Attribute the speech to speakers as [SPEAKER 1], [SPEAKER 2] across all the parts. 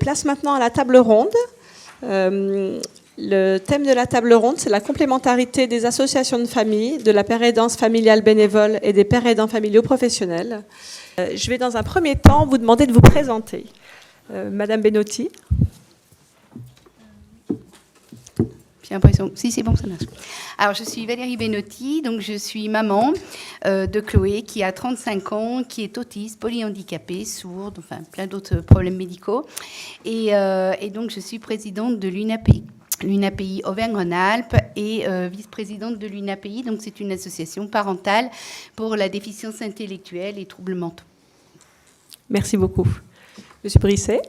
[SPEAKER 1] Place maintenant à la table ronde. Le thème de la table ronde, c'est la complémentarité des associations de famille, de la père aidance familiale bénévole et des pères aidants familiaux professionnels. Je vais dans un premier temps vous demander de vous présenter. Madame Benotti.
[SPEAKER 2] J'ai l'impression. Si, c'est bon, ça marche. Alors, je suis Valérie Benotti, donc je suis maman de Chloé qui a 35 ans, qui est autiste, polyhandicapée, sourde, enfin plein d'autres problèmes médicaux. Et donc, je suis présidente de l'UNAPI. L'UNAPI Auvergne-Rhône-Alpes et vice-présidente de l'UNAPI. Donc, c'est une association parentale pour la déficience intellectuelle et troubles mentaux.
[SPEAKER 1] Merci beaucoup. Monsieur Brisset.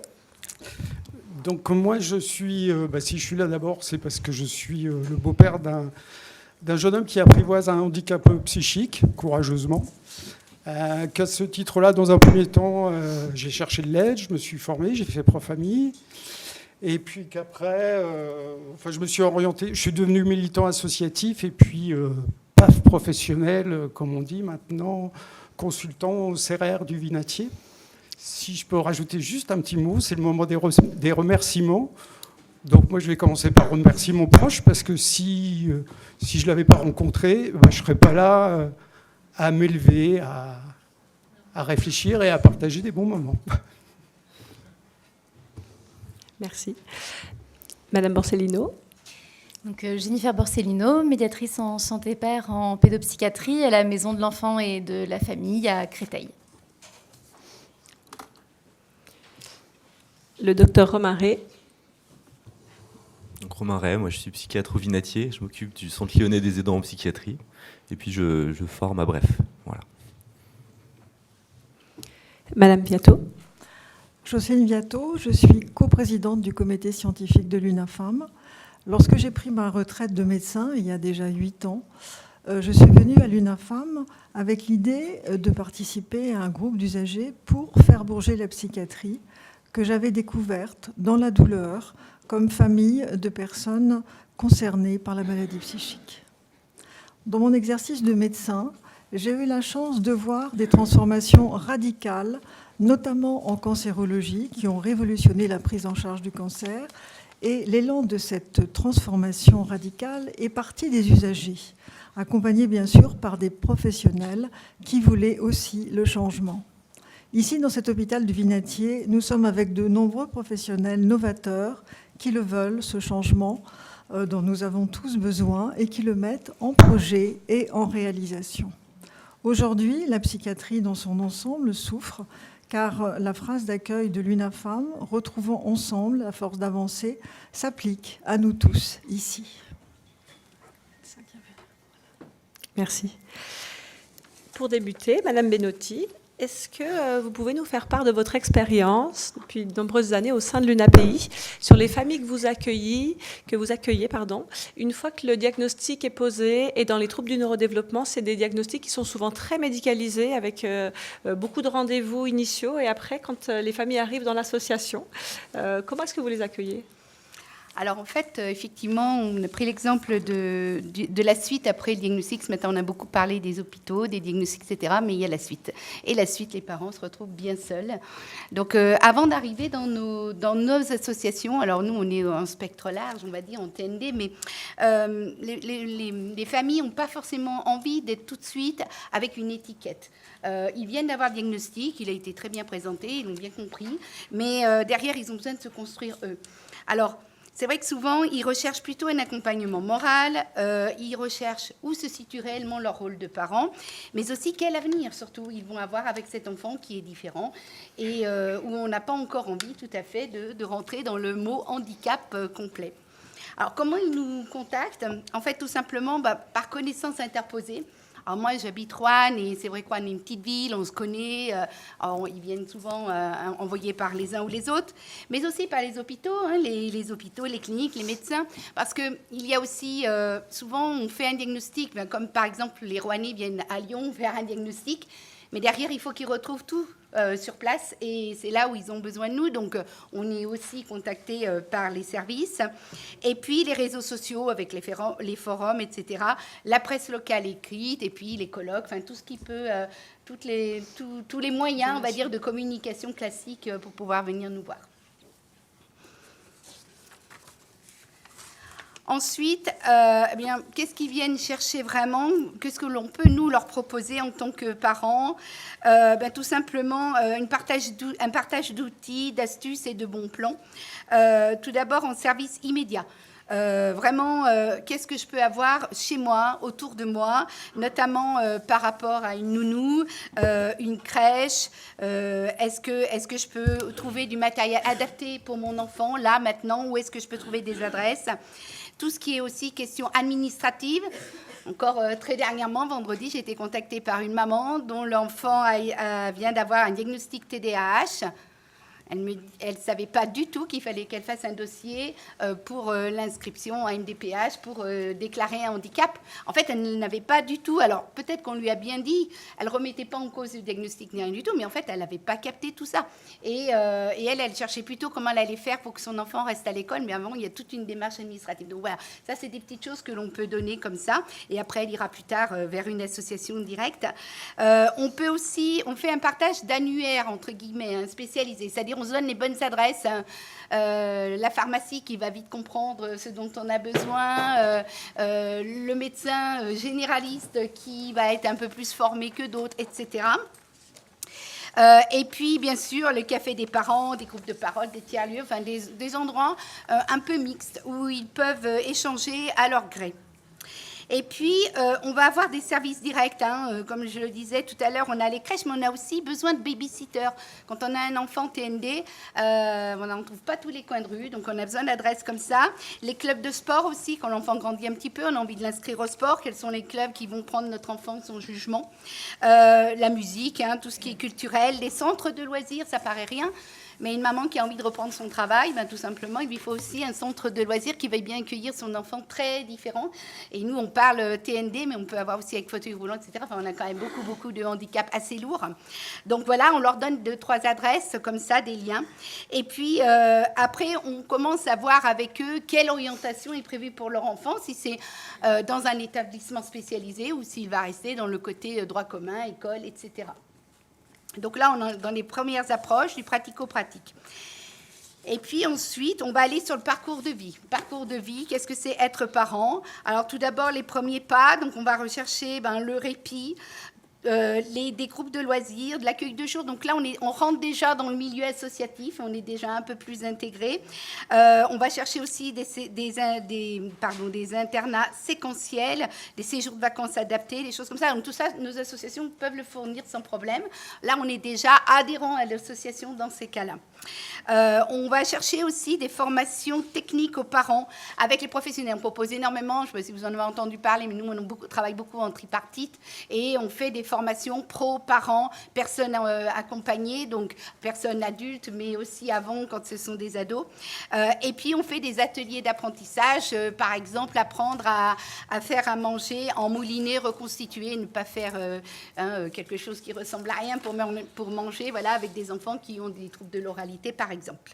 [SPEAKER 3] Donc moi, je suis, si je suis là d'abord, c'est parce que je suis le beau-père d'un jeune homme qui apprivoise un handicap psychique, courageusement. Qu'à ce titre-là, dans un premier temps, j'ai cherché de l'aide, je me suis formé, j'ai fait prof-famille. Et puis qu'après, je me suis orienté, je suis devenu militant associatif et puis PAF professionnel, comme on dit maintenant, consultant au CRR du Vinatier. Si je peux rajouter juste un petit mot, c'est le moment des remerciements. Donc moi, je vais commencer par remercier mon proche, parce que si je ne l'avais pas rencontré, je ne serais pas là à m'élever, à réfléchir et à partager des bons moments.
[SPEAKER 1] Merci. Madame Borsellino.
[SPEAKER 4] Donc, Jennifer Borsellino, médiatrice en santé père en pédopsychiatrie à la Maison de l'Enfant et de la Famille à Créteil.
[SPEAKER 1] Le docteur Romaret.
[SPEAKER 5] Donc Romaret, moi je suis psychiatre au Vinatier, je m'occupe du Centre lyonnais des aidants en psychiatrie, et puis je forme à Bref. Voilà.
[SPEAKER 1] Madame Viato.
[SPEAKER 6] Jocelyne Viato, je suis coprésidente du comité scientifique de l'UNAFAM. Lorsque j'ai pris ma retraite de médecin, il y a déjà 8 ans, je suis venue à l'UNAFAM avec l'idée de participer à un groupe d'usagers pour faire bouger la psychiatrie, que j'avais découverte dans la douleur comme famille de personnes concernées par la maladie psychique. Dans mon exercice de médecin, j'ai eu la chance de voir des transformations radicales, notamment en cancérologie, qui ont révolutionné la prise en charge du cancer. Et l'élan de cette transformation radicale est parti des usagers, accompagnés bien sûr par des professionnels qui voulaient aussi le changement. Ici, dans cet hôpital du Vinatier, nous sommes avec de nombreux professionnels novateurs qui le veulent, ce changement dont nous avons tous besoin et qui le mettent en projet et en réalisation. Aujourd'hui, la psychiatrie dans son ensemble souffre car la phrase d'accueil de l'UNAFAM, « Retrouvons ensemble la force d'avancer », s'applique à nous tous ici.
[SPEAKER 1] Merci. Pour débuter, Madame Benotti, est-ce que vous pouvez nous faire part de votre expérience depuis de nombreuses années au sein de l'UNAPI sur les familles que vous accueillez, une fois que le diagnostic est posé, et dans les troubles du neurodéveloppement, c'est des diagnostics qui sont souvent très médicalisés avec beaucoup de rendez-vous initiaux, et après, quand les familles arrivent dans l'association, comment est-ce que vous les accueillez ?
[SPEAKER 2] Alors en fait, effectivement, on a pris l'exemple de la suite après le diagnostic. Ce matin, on a beaucoup parlé des hôpitaux, des diagnostics, etc. Mais il y a la suite. Et la suite, les parents se retrouvent bien seuls. Donc avant d'arriver dans nos associations, alors nous, on est en spectre large, on va dire, en TND, mais les familles n'ont pas forcément envie d'être tout de suite avec une étiquette. Ils viennent d'avoir le diagnostic, il a été très bien présenté, ils l'ont bien compris, mais derrière, ils ont besoin de se construire eux. Alors, c'est vrai que souvent, ils recherchent plutôt un accompagnement moral, ils recherchent où se situe réellement leur rôle de parent, mais aussi quel avenir, surtout, ils vont avoir avec cet enfant qui est différent et où on n'a pas encore envie, tout à fait, de rentrer dans le mot handicap complet. Alors, comment ils nous contactent ? En fait, tout simplement, par connaissance interposée. Alors moi, j'habite Roanne et c'est vrai que Roanne est une petite ville, on se connaît, ils viennent souvent envoyés par les uns ou les autres, mais aussi par les hôpitaux, les hôpitaux, les cliniques, les médecins, parce qu'il y a aussi, souvent on fait un diagnostic, comme par exemple les Rouennais viennent à Lyon faire un diagnostic, Mais derrière, il faut qu'ils retrouvent tout sur place et c'est là où ils ont besoin de nous. Donc, on est aussi contacté par les services. Et puis, les réseaux sociaux avec les forums, etc. La presse locale écrite et puis les colloques, enfin, tout ce qui peut, tous les moyens, on va dire, de communication classique pour pouvoir venir nous voir. Ensuite, eh bien, qu'est-ce qu'ils viennent chercher vraiment? Qu'est-ce que l'on peut, nous, leur proposer en tant que parents? Tout simplement, un partage d'outils, d'astuces et de bons plans. Tout d'abord, en service immédiat. Vraiment, qu'est-ce que je peux avoir chez moi, autour de moi, notamment par rapport à une nounou, une crèche. Est-ce que je peux trouver du matériel adapté pour mon enfant, là, maintenant, ou est-ce que je peux trouver des adresses? Tout ce qui est aussi question administrative. Encore très dernièrement, vendredi, j'ai été contactée par une maman dont l'enfant vient d'avoir un diagnostic TDAH. Elle ne savait pas du tout qu'il fallait qu'elle fasse un dossier pour l'inscription à une DPH pour déclarer un handicap. En fait, elle n'avait pas du tout. Alors, peut-être qu'on lui a bien dit, elle ne remettait pas en cause le diagnostic ni rien du tout, mais en fait, elle n'avait pas capté tout ça. Et elle cherchait plutôt comment elle allait faire pour que son enfant reste à l'école, mais avant, il y a toute une démarche administrative. Donc voilà, ça, c'est des petites choses que l'on peut donner comme ça. Et après, elle ira plus tard vers une association directe. On fait un partage d'annuaires, entre guillemets, spécialisé. C'est-à-dire, on se donne les bonnes adresses, la pharmacie qui va vite comprendre ce dont on a besoin, le médecin généraliste qui va être un peu plus formé que d'autres, etc. Et puis, bien sûr, le café des parents, des groupes de parole, des tiers-lieux, enfin des endroits un peu mixtes où ils peuvent échanger à leur gré. Et puis, on va avoir des services directs. Comme je le disais tout à l'heure, on a les crèches, mais on a aussi besoin de baby-sitters. Quand on a un enfant TND, on ne trouve pas tous les coins de rue, donc on a besoin d'adresses comme ça. Les clubs de sport aussi, quand l'enfant grandit un petit peu, on a envie de l'inscrire au sport. Quels sont les clubs qui vont prendre notre enfant son jugement? La musique, tout ce qui est culturel. Les centres de loisirs, ça paraît rien. Mais une maman qui a envie de reprendre son travail, tout simplement, il lui faut aussi un centre de loisirs qui veuille bien accueillir son enfant très différent. Et nous, on parle TND, mais on peut avoir aussi avec fauteuil roulant, etc. Enfin, on a quand même beaucoup de handicaps assez lourds. Donc voilà, on leur donne 2-3 adresses comme ça, des liens. Et puis après, on commence à voir avec eux quelle orientation est prévue pour leur enfant, si c'est dans un établissement spécialisé ou s'il va rester dans le côté droit commun, école, etc. Donc là, on est dans les premières approches du pratico-pratique. Et puis ensuite, on va aller sur le parcours de vie. Parcours de vie, qu'est-ce que c'est être parent? Alors tout d'abord, les premiers pas. Donc on va rechercher le répit, des groupes de loisirs, de l'accueil de jour. Donc là, on rentre déjà dans le milieu associatif, on est déjà un peu plus intégré. On va chercher aussi des internats séquentiels, des séjours de vacances adaptés, des choses comme ça. Donc tout ça, nos associations peuvent le fournir sans problème. Là, on est déjà adhérent à l'association dans ces cas-là. On va chercher aussi des formations techniques aux parents avec les professionnels. On propose énormément, je ne sais pas si vous en avez entendu parler, mais nous, on travaille beaucoup en tripartite et on fait des formations pro, parents, personnes accompagnées, donc personnes adultes, mais aussi avant quand ce sont des ados. Et puis, on fait des ateliers d'apprentissage, par exemple, apprendre à faire à manger en moulinet reconstitué, ne pas faire quelque chose qui ressemble à rien pour manger, voilà, avec des enfants qui ont des troubles de l'oralité, par exemple.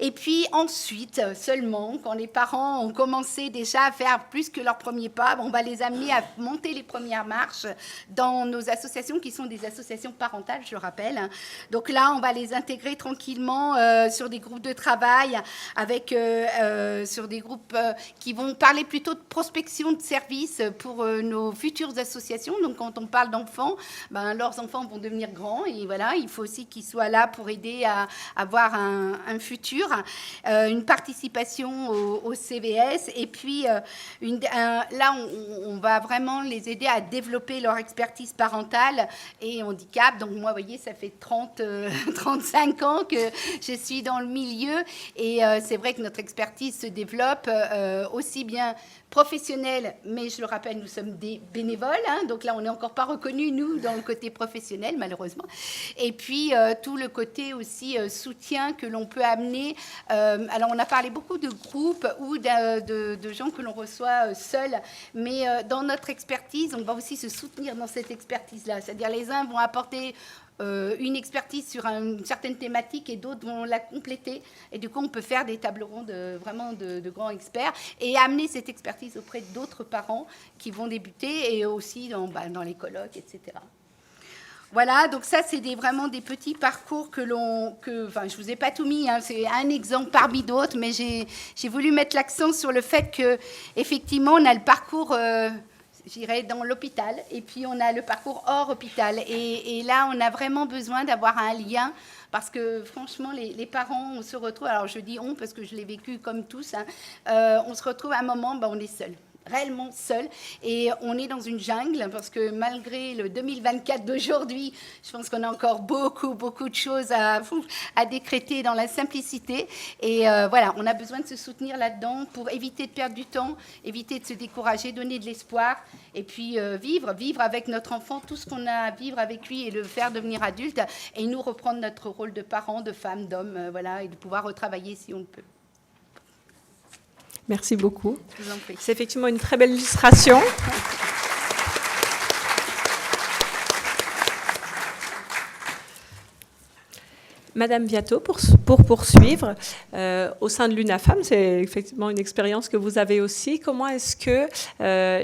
[SPEAKER 2] Et puis ensuite, seulement, quand les parents ont commencé déjà à faire plus que leurs premiers pas, on va les amener à monter les premières marches dans nos associations, qui sont des associations parentales, je le rappelle. Donc là, on va les intégrer tranquillement sur des groupes de travail, sur des groupes qui vont parler plutôt de prospection de services pour nos futures associations. Donc quand on parle d'enfants, leurs enfants vont devenir grands et voilà, il faut aussi qu'ils soient là pour aider à avoir un futur. Une participation au CVS et puis là on va vraiment les aider à développer leur expertise parentale et handicap. Donc moi, vous voyez, ça fait 35 ans que je suis dans le milieu et c'est vrai que notre expertise se développe aussi bien professionnels, mais je le rappelle, nous sommes des bénévoles, hein, donc là on n'est encore pas reconnus, nous, dans le côté professionnel, malheureusement. Et puis tout le côté aussi soutien que l'on peut amener. Alors on a parlé beaucoup de groupes ou de gens que l'on reçoit seuls, mais dans notre expertise, on va aussi se soutenir dans cette expertise-là. C'est-à-dire les uns vont apporter une expertise sur une certaine thématique et d'autres vont la compléter. Et du coup, on peut faire des tables rondes vraiment de grands experts et amener cette expertise auprès d'autres parents qui vont débuter et aussi dans les colloques, etc. Voilà, donc ça, c'est vraiment des petits parcours je ne vous ai pas tout mis, hein, c'est un exemple parmi d'autres, mais j'ai voulu mettre l'accent sur le fait qu'effectivement, on a le parcours... j'irais dans l'hôpital, et puis on a le parcours hors hôpital. Et là, on a vraiment besoin d'avoir un lien, parce que franchement, les parents, on se retrouve, alors je dis on, parce que je l'ai vécu comme tous, hein, on se retrouve à un moment, on est seul. Réellement seul, et on est dans une jungle, parce que malgré le 2024 d'aujourd'hui, je pense qu'on a encore beaucoup de choses à décréter dans la simplicité, et voilà, on a besoin de se soutenir là-dedans pour éviter de perdre du temps, éviter de se décourager, donner de l'espoir, et puis vivre avec notre enfant tout ce qu'on a à vivre avec lui et le faire devenir adulte, et nous reprendre notre rôle de parents, de femmes, d'hommes, voilà, et de pouvoir retravailler si on le peut.
[SPEAKER 1] Merci beaucoup.
[SPEAKER 2] Je vous en prie.
[SPEAKER 1] C'est effectivement une très belle illustration. Madame Viato, pour poursuivre, au sein de l'UNAFAM, c'est effectivement une expérience que vous avez aussi. Comment est-ce que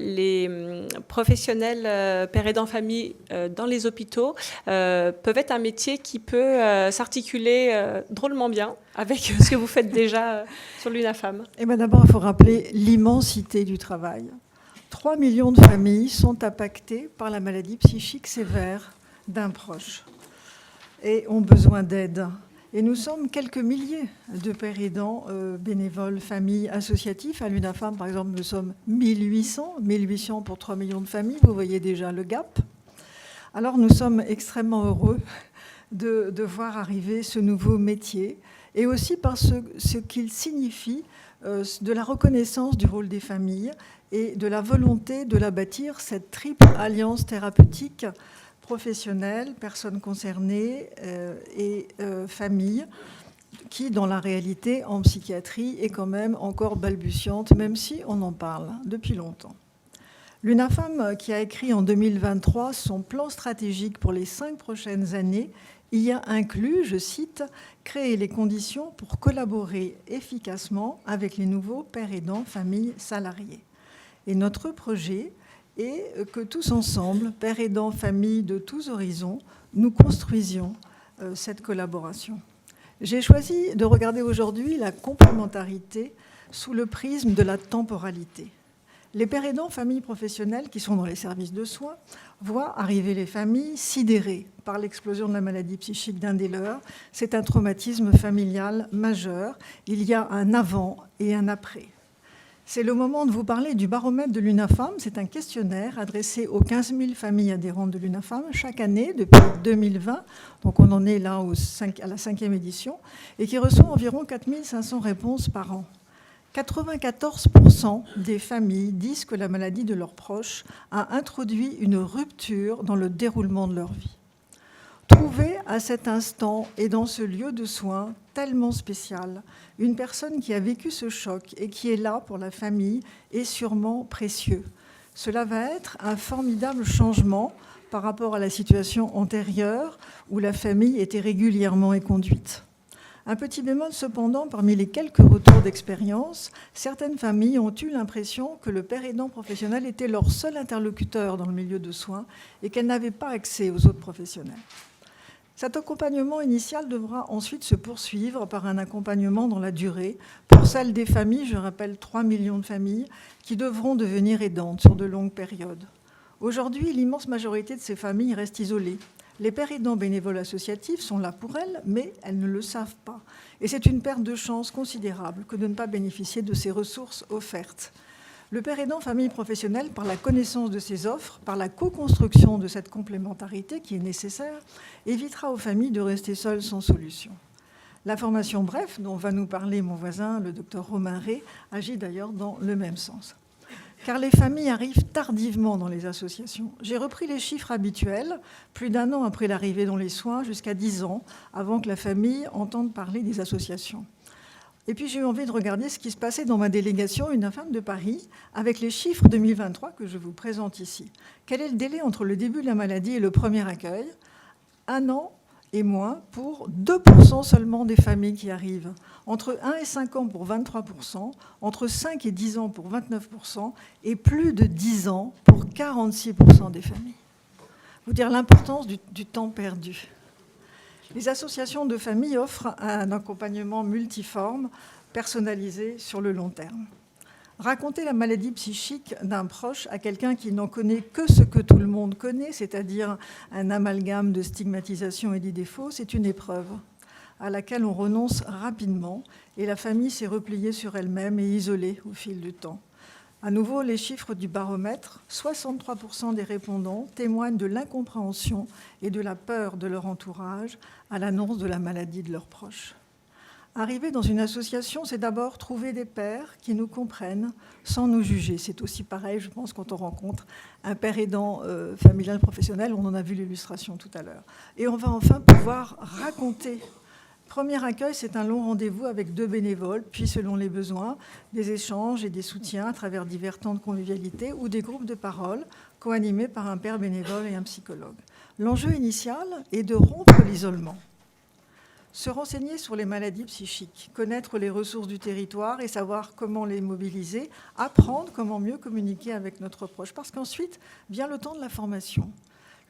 [SPEAKER 1] les professionnels pères aidants famille dans les hôpitaux peuvent être un métier qui peut s'articuler drôlement bien avec ce que vous faites déjà sur l'UNAFAM?
[SPEAKER 6] Eh bien, d'abord, il faut rappeler l'immensité du travail. 3 millions de familles sont impactées par la maladie psychique sévère d'un proche et ont besoin d'aide. Et nous sommes quelques milliers de pères aidants, bénévoles, familles, associatifs. À l'UNAFAM, par exemple, nous sommes 1800 pour 3 millions de familles. Vous voyez déjà le gap. Alors, nous sommes extrêmement heureux de voir arriver ce nouveau métier, et aussi par ce qu'il signifie de la reconnaissance du rôle des familles et de la volonté de la bâtir, cette triple alliance thérapeutique, professionnelle, personnes concernées et familles, qui, dans la réalité, en psychiatrie, est quand même encore balbutiante, même si on en parle depuis longtemps. L'UNAFAM, qui a écrit en 2023 son plan stratégique pour les 5 prochaines années, y a inclus, je cite, « créer les conditions pour collaborer efficacement avec les nouveaux pères aidants, familles, salariés ». Et notre projet est que tous ensemble, pères aidants, familles de tous horizons, nous construisions cette collaboration. J'ai choisi de regarder aujourd'hui la complémentarité sous le prisme de la temporalité. Les pères aidants, familles professionnelles qui sont dans les services de soins, voient arriver les familles sidérées par l'explosion de la maladie psychique d'un des leurs. C'est un traumatisme familial majeur. Il y a un avant et un après. C'est le moment de vous parler du baromètre de l'UNAFAM. C'est un questionnaire adressé aux 15 000 familles adhérentes de l'UNAFAM chaque année depuis 2020. Donc on en est là à la 5e édition, et qui reçoit environ 4 500 réponses par an. 94% des familles disent que la maladie de leurs proches a introduit une rupture dans le déroulement de leur vie. Trouver à cet instant et dans ce lieu de soins tellement spécial une personne qui a vécu ce choc et qui est là pour la famille est sûrement précieux. Cela va être un formidable changement par rapport à la situation antérieure où la famille était régulièrement éconduite. Un petit bémol cependant, parmi les quelques retours d'expérience, certaines familles ont eu l'impression que le père aidant professionnel était leur seul interlocuteur dans le milieu de soins et qu'elles n'avaient pas accès aux autres professionnels. Cet accompagnement initial devra ensuite se poursuivre par un accompagnement dans la durée pour celles des familles, je rappelle 3 millions de familles, qui devront devenir aidantes sur de longues périodes. Aujourd'hui, l'immense majorité de ces familles restent isolées. Les pères aidants bénévoles associatifs sont là pour elles, mais elles ne le savent pas. Et c'est une perte de chance considérable que de ne pas bénéficier de ces ressources offertes. Le père aidant famille professionnelle, par la connaissance de ces offres, par la co-construction de cette complémentarité qui est nécessaire, évitera aux familles de rester seules sans solution. La formation BREF, dont va nous parler mon voisin, le docteur Romain Rey, agit d'ailleurs dans le même sens. car les familles arrivent tardivement dans les associations. J'ai repris les chiffres habituels, plus d'1 an après l'arrivée dans les soins, jusqu'à 10 ans, avant que la famille entende parler des associations. Et puis j'ai eu envie de regarder ce qui se passait dans ma délégation UNAFAM de Paris, avec les chiffres 2023 que je vous présente ici. Quel est le délai entre le début de la maladie et le premier accueil ? 1 an et moins pour 2% seulement des familles qui arrivent. Entre 1 et 5 ans pour 23%, entre 5 et 10 ans pour 29%, et plus de 10 ans pour 46% des familles. Vous dire l'importance du temps perdu. Les associations de familles offrent un accompagnement multiforme, personnalisé sur le long terme. Raconter la maladie psychique d'un proche à quelqu'un qui n'en connaît que ce que tout le monde connaît, c'est-à-dire un amalgame de stigmatisation et d'idées fausses, c'est une épreuve à laquelle on renonce rapidement et la famille s'est repliée sur elle-même et isolée au fil du temps. À nouveau, les chiffres du baromètre, 63% des répondants témoignent de l'incompréhension et de la peur de leur entourage à l'annonce de la maladie de leurs proches. Arriver dans une association, c'est d'abord trouver des pairs qui nous comprennent sans nous juger. C'est aussi pareil, je pense, quand on rencontre un père aidant familial professionnel, on en a vu l'illustration tout à l'heure. Et on va enfin pouvoir raconter. Premier accueil, c'est un long rendez-vous avec 2 bénévoles, puis selon les besoins, des échanges et des soutiens à travers divers temps de convivialité ou des groupes de parole co-animés par un père bénévole et un psychologue. L'enjeu initial est de rompre l'isolement. Se renseigner sur les maladies psychiques, connaître les ressources du territoire et savoir comment les mobiliser, apprendre comment mieux communiquer avec notre proche. Parce qu'ensuite vient le temps de la formation.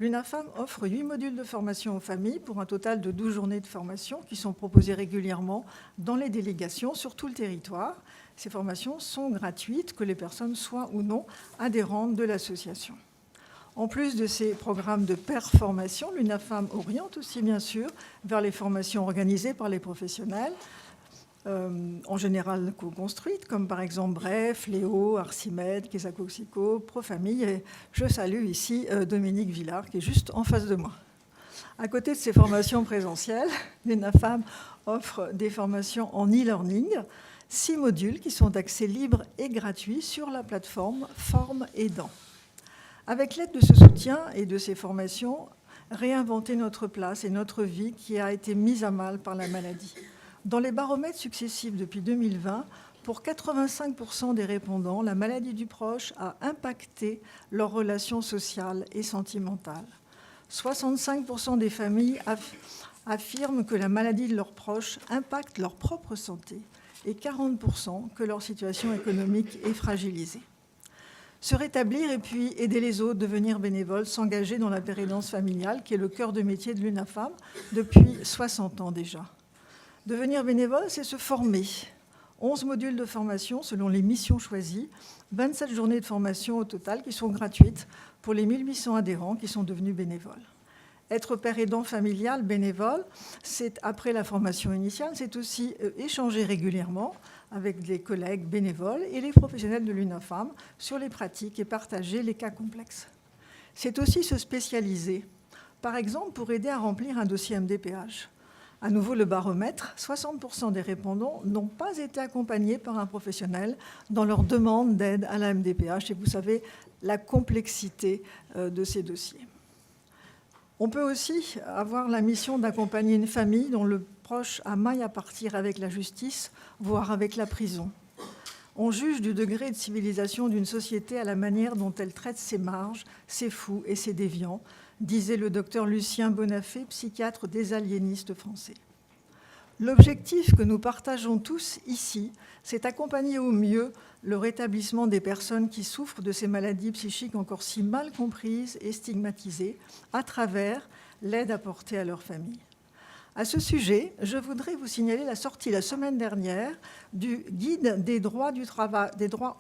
[SPEAKER 6] L'UNAFAM offre 8 modules de formation aux familles pour un total de 12 journées de formation qui sont proposées régulièrement dans les délégations sur tout le territoire. Ces formations sont gratuites, que les personnes soient ou non adhérentes de l'association. En plus de ces programmes de performation, l'UNAFAM oriente aussi, bien sûr, vers les formations organisées par les professionnels, en général co-construites, comme par exemple Bref, Léo, Arcimède, Kesakoxico, Profamille. Et je salue ici Dominique Villard, qui est juste en face de moi. À côté de ces formations présentielles, l'UNAFAM offre des formations en e-learning, 6 modules qui sont d'accès libre et gratuit sur la plateforme Forme Aidant. Avec l'aide de ce soutien et de ces formations, réinventer notre place et notre vie qui a été mise à mal par la maladie. Dans les baromètres successifs depuis 2020, pour 85% des répondants, la maladie du proche a impacté leurs relations sociales et sentimentales. 65% des familles affirment que la maladie de leurs proches impacte leur propre santé et 40% que leur situation économique est fragilisée. Se rétablir et puis aider les autres, devenir bénévole, s'engager dans la pérédance familiale, qui est le cœur de métier de l'UNAFAM depuis 60 ans déjà. Devenir bénévole, c'est se former. 11 modules de formation selon les missions choisies, 27 journées de formation au total qui sont gratuites pour les 1800 adhérents qui sont devenus bénévoles. Être père aidant familial, bénévole, c'est après la formation initiale, c'est aussi échanger régulièrement avec les collègues bénévoles et les professionnels de l'UNAFAM sur les pratiques et partager les cas complexes. C'est aussi se spécialiser, par exemple pour aider à remplir un dossier MDPH. À nouveau, le baromètre, 60% des répondants n'ont pas été accompagnés par un professionnel dans leur demande d'aide à la MDPH. Et vous savez la complexité de ces dossiers. On peut aussi avoir la mission d'accompagner une famille dont le proche a maille à partir avec la justice, voire avec la prison. On juge du degré de civilisation d'une société à la manière dont elle traite ses marges, ses fous et ses déviants, disait le docteur Lucien Bonafé, psychiatre des aliénistes français. L'objectif que nous partageons tous ici, c'est accompagner au mieux le rétablissement des personnes qui souffrent de ces maladies psychiques encore si mal comprises et stigmatisées à travers l'aide apportée à leur famille. À ce sujet, je voudrais vous signaler la sortie la semaine dernière du guide des droits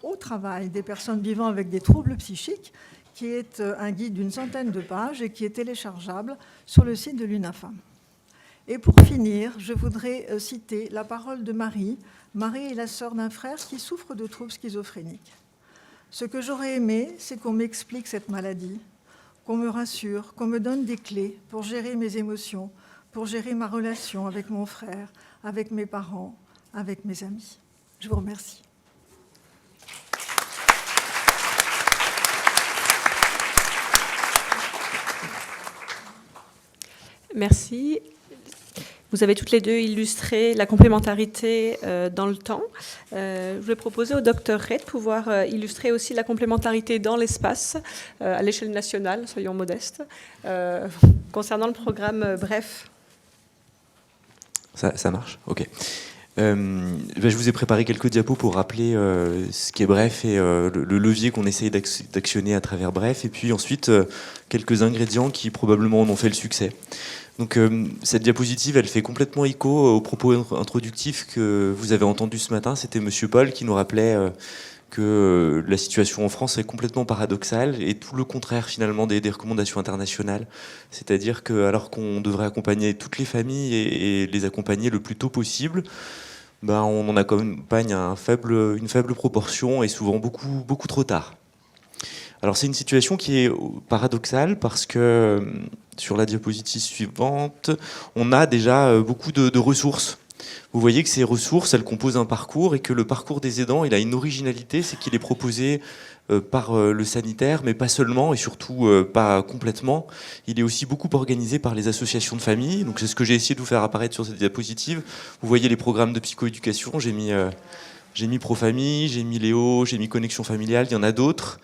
[SPEAKER 6] au travail des personnes vivant avec des troubles psychiques, qui est un guide d'une centaine de pages et qui est téléchargeable sur le site de l'UNAFAM. Et pour finir, je voudrais citer la parole de Marie. Marie est la sœur d'un frère qui souffre de troubles schizophréniques. Ce que j'aurais aimé, c'est qu'on m'explique cette maladie, qu'on me rassure, qu'on me donne des clés pour gérer mes émotions, pour gérer ma relation avec mon frère, avec mes parents, avec mes amis. Je vous remercie.
[SPEAKER 1] Merci. Vous avez toutes les deux illustré la complémentarité dans le temps. Je vais proposer au Dr Ray de pouvoir illustrer aussi la complémentarité dans l'espace, à l'échelle nationale, soyons modestes, concernant le programme BREF.
[SPEAKER 5] Ça marche. Ok. Je vous ai préparé quelques diapos pour rappeler ce qu'est Bref et le levier qu'on essaye d'actionner à travers Bref, et puis ensuite quelques ingrédients qui probablement en ont fait le succès. Donc cette diapositive, elle fait complètement écho aux propos introductifs que vous avez entendus ce matin. C'était Monsieur Paul qui nous rappelait que la situation en France est complètement paradoxale et tout le contraire finalement des recommandations internationales. C'est-à-dire que alors qu'on devrait accompagner toutes les familles et les accompagner le plus tôt possible, ben on en accompagne une faible proportion et souvent beaucoup trop tard. Alors c'est une situation qui est paradoxale parce que sur la diapositive suivante, on a déjà beaucoup de ressources. Vous voyez que ces ressources, elles composent un parcours et que le parcours des aidants, il a une originalité, c'est qu'il est proposé par le sanitaire, mais pas seulement et surtout pas complètement. Il est aussi beaucoup organisé par les associations de famille. Donc c'est ce que j'ai essayé de vous faire apparaître sur cette diapositive. Vous voyez les programmes de psychoéducation. J'ai mis Profamille, j'ai mis Léo, j'ai mis Connexion familiale. Il y en a d'autres.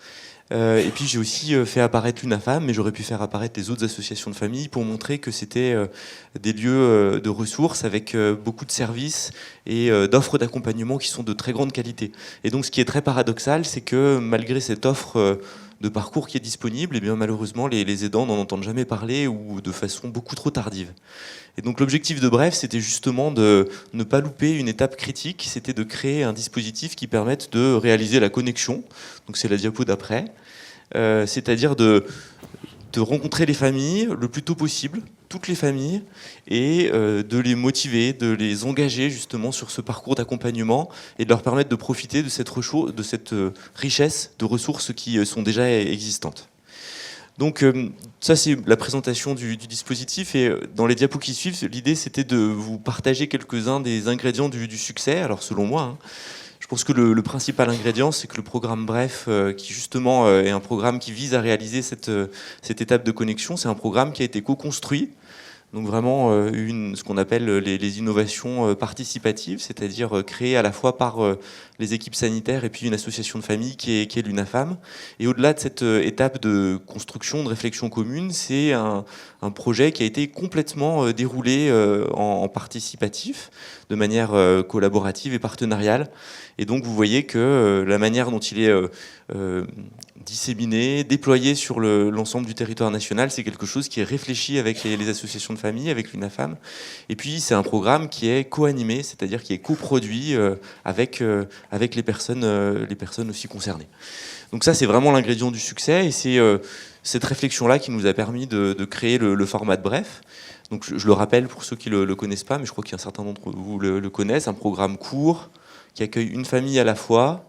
[SPEAKER 5] Et puis j'ai aussi fait apparaître l'UNAFAM, mais j'aurais pu faire apparaître les autres associations de famille pour montrer que c'était des lieux de ressources avec beaucoup de services et d'offres d'accompagnement qui sont de très grande qualité. Et donc ce qui est très paradoxal, c'est que malgré cette offre de parcours qui est disponible, eh bien malheureusement les aidants n'en entendent jamais parler ou de façon beaucoup trop tardive. Et donc l'objectif de Bref, c'était justement de ne pas louper une étape critique, c'était de créer un dispositif qui permette de réaliser la connexion, donc c'est la diapo d'après, c'est-à-dire de rencontrer les familles le plus tôt possible, toutes les familles, et de les motiver, de les engager justement sur ce parcours d'accompagnement et de leur permettre de profiter de cette richesse de ressources qui sont déjà existantes. Donc ça c'est la présentation du dispositif, et dans les diapos qui suivent, l'idée c'était de vous partager quelques-uns des ingrédients du succès. Alors selon moi, hein, je pense que le principal ingrédient, c'est que le programme Bref, qui justement est un programme qui vise à réaliser cette étape de connexion, c'est un programme qui a été co-construit. Donc vraiment ce qu'on appelle les innovations participatives, c'est-à-dire créées à la fois par les équipes sanitaires et puis une association de famille qui est l'UNAFAM. Et au-delà de cette étape de construction, de réflexion commune, c'est un projet qui a été complètement déroulé en participatif, de manière collaborative et partenariale. Et donc vous voyez que la manière dont il est disséminé, déployé sur l'ensemble du territoire national, c'est quelque chose qui est réfléchi avec les associations de famille, avec l'UNAFAM. Et puis c'est un programme qui est co-animé, c'est-à-dire qui est coproduit avec les personnes aussi concernées. Donc ça c'est vraiment l'ingrédient du succès, et c'est cette réflexion-là qui nous a permis de créer le format de Bref. Donc je le rappelle pour ceux qui ne le connaissent pas, mais je crois qu'il y a un certain nombre d'entre vous le connaissent, un programme court qui accueille une famille à la fois,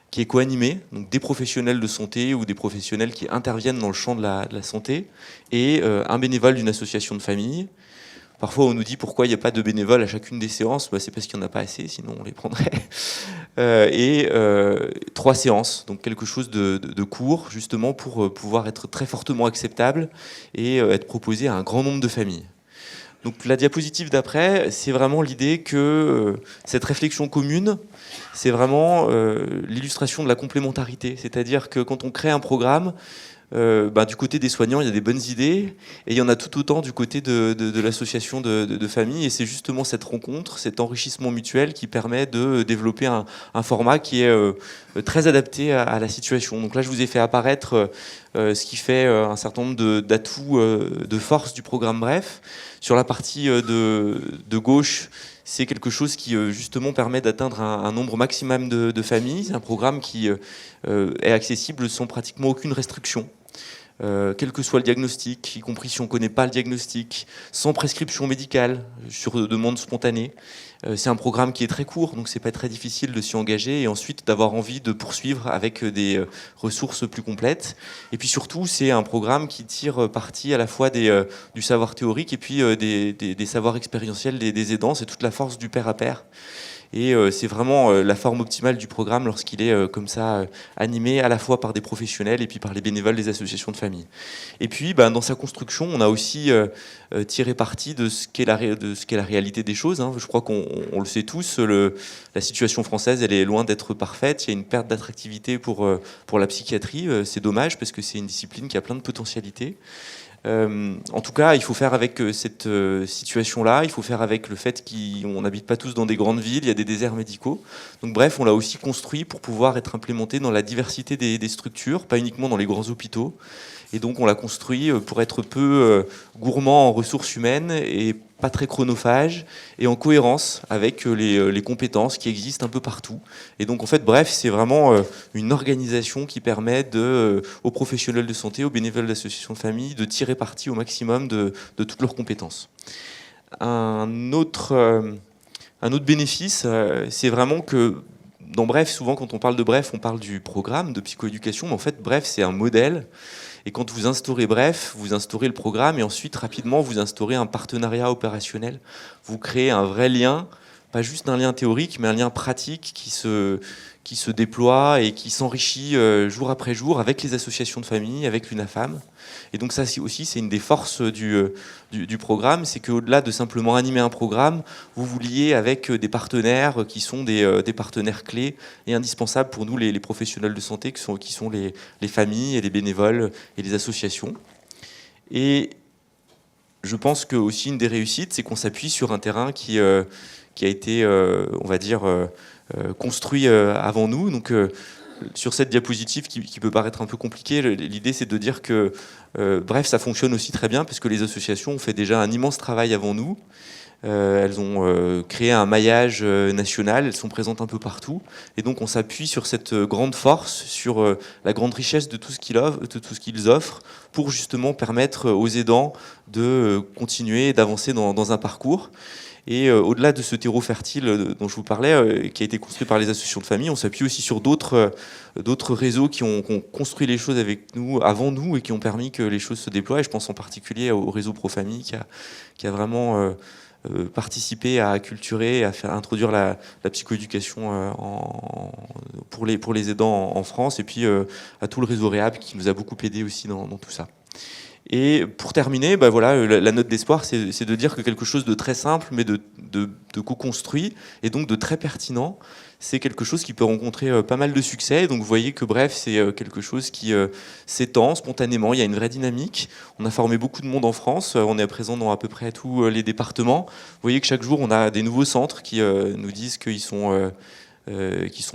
[SPEAKER 5] qui est co-animé, donc des professionnels de santé ou des professionnels qui interviennent dans le champ de la santé, et un bénévole d'une association de famille. Parfois, on nous dit pourquoi il n'y a pas de bénévoles à chacune des séances. C'est parce qu'il n'y en a pas assez, sinon on les prendrait. Et 3 séances, donc quelque chose de court, justement pour pouvoir être très fortement acceptable et être proposé à un grand nombre de familles. Donc la diapositive d'après, c'est vraiment l'idée que cette réflexion commune, c'est vraiment l'illustration de la complémentarité. C'est-à-dire que quand on crée un programme, du côté des soignants, il y a des bonnes idées, et il y en a tout autant du côté de l'association de famille. Et c'est justement cette rencontre, cet enrichissement mutuel qui permet de développer un format qui est très adapté à la situation. Donc là, je vous ai fait apparaître ce qui fait un certain nombre d'atouts, de force du programme Bref. Sur la partie de gauche, c'est quelque chose qui justement permet d'atteindre un nombre maximum de familles. C'est un programme qui est accessible sans pratiquement aucune restriction, quel que soit le diagnostic, y compris si on ne connaît pas le diagnostic, sans prescription médicale, sur demande spontanée. C'est un programme qui est très court, donc c'est pas très difficile de s'y engager et ensuite d'avoir envie de poursuivre avec des ressources plus complètes. Et puis surtout, c'est un programme qui tire parti à la fois du savoir théorique et puis des savoirs expérientiels des aidants. C'est toute la force du pair à pair. Et c'est vraiment la forme optimale du programme lorsqu'il est comme ça animé à la fois par des professionnels et puis par les bénévoles des associations de famille. Et puis dans sa construction, on a aussi tiré parti de ce qu'est la réalité des choses. Hein. Je crois qu'on le sait tous, la situation française, elle est loin d'être parfaite. Il y a une perte d'attractivité pour la psychiatrie. C'est dommage parce que c'est une discipline qui a plein de potentialités. En tout cas, il faut faire avec cette situation-là, il faut faire avec le fait qu'on n'habite pas tous dans des grandes villes, il y a des déserts médicaux. Donc bref, on l'a aussi construit pour pouvoir être implémenté dans la diversité des structures, pas uniquement dans les grands hôpitaux. Et donc on l'a construit pour être peu gourmand en ressources humaines et pas très chronophage et en cohérence avec les compétences qui existent un peu partout. Et donc en fait, bref, c'est vraiment une organisation qui permet aux professionnels de santé, aux bénévoles d'associations de famille, de tirer parti au maximum de toutes leurs compétences. Un autre bénéfice, c'est vraiment que dans Bref, souvent quand on parle de Bref, on parle du programme de psychoéducation, mais en fait, Bref, c'est un modèle. Et quand vous instaurez Bref, vous instaurez le programme et ensuite, rapidement, vous instaurez un partenariat opérationnel. Vous créez un vrai lien, pas juste un lien théorique, mais un lien pratique qui se déploie et qui s'enrichit jour après jour avec les associations de famille, avec l'UNAFAM. Et donc ça aussi, c'est une des forces du programme, c'est qu'au-delà de simplement animer un programme, vous vous liez avec des partenaires qui sont des partenaires clés et indispensables pour nous, les professionnels de santé, qui sont les familles et les bénévoles et les associations. Et je pense que aussi une des réussites, c'est qu'on s'appuie sur un terrain qui a été, on va dire, construit avant nous. Donc, sur cette diapositive qui peut paraître un peu compliquée, l'idée c'est de dire que Bref, ça fonctionne aussi très bien parce que les associations ont fait déjà un immense travail avant nous. Elles ont créé un maillage national, elles sont présentes un peu partout. Et donc on s'appuie sur cette grande force, sur la grande richesse de tout ce qu'ils offrent pour justement permettre aux aidants de continuer d'avancer dans un parcours. Et au-delà de ce terreau fertile dont je vous parlais, qui a été construit par les associations de famille, on s'appuie aussi sur d'autres réseaux qui ont construit les choses avec nous, avant nous, et qui ont permis que les choses se déploient. Et je pense en particulier au réseau Pro-Famille, qui a vraiment participé à acculturer, à faire introduire la psychoéducation pour les aidants en France, et puis à tout le réseau Réhab qui nous a beaucoup aidé aussi dans tout ça. Et pour terminer, voilà, la note d'espoir, c'est de dire que quelque chose de très simple, mais de co-construit, et donc de très pertinent, c'est quelque chose qui peut rencontrer pas mal de succès. Et donc vous voyez que Bref, c'est quelque chose qui s'étend spontanément, il y a une vraie dynamique. On a formé beaucoup de monde en France, on est présent dans à peu près tous les départements. Vous voyez que chaque jour, on a des nouveaux centres qui nous disent qu'ils sont